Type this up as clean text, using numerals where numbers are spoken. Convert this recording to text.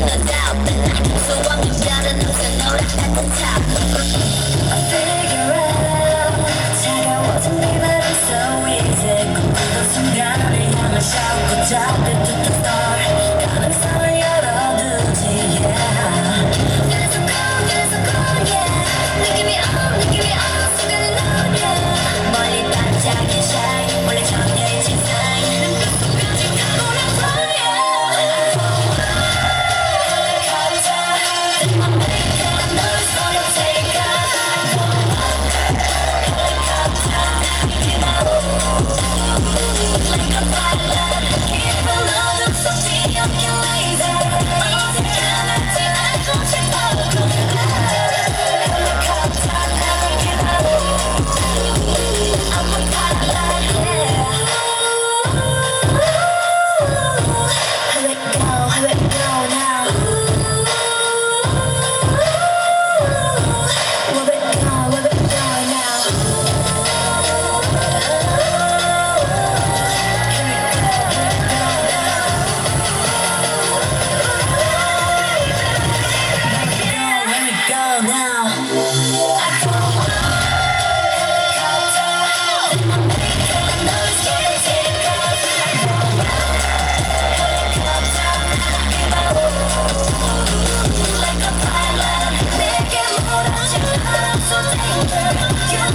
no doubt. So I'm your better, no to know that at the top. Figure out, 차가워진 네 말은 so easy. 꿈꾸던 순간을 향해 shout, go top it to the start. 가능성을 열어두지, yeah. 계속 go, yeah. 느낌이 on, 순간을 노려. 멀리 반짝인 shine, 원래 전해진 sign. 눈빛까지 타고난 fire. Helicopter, in my maker, 너를 손에 take off. Helicopter, give up. Like a pilot, keep a load of something on your laser. 어색하지 않고 싶어. Helicopter, never give up. I'm a pilot, yeah. Here we go now. Where we go now. Here we go now. I go helicopter, in my maker, 너를 손에 take off. Helicopter, give up. Like a pilot, 내게 몰아쳐. I'm so dangerous. You're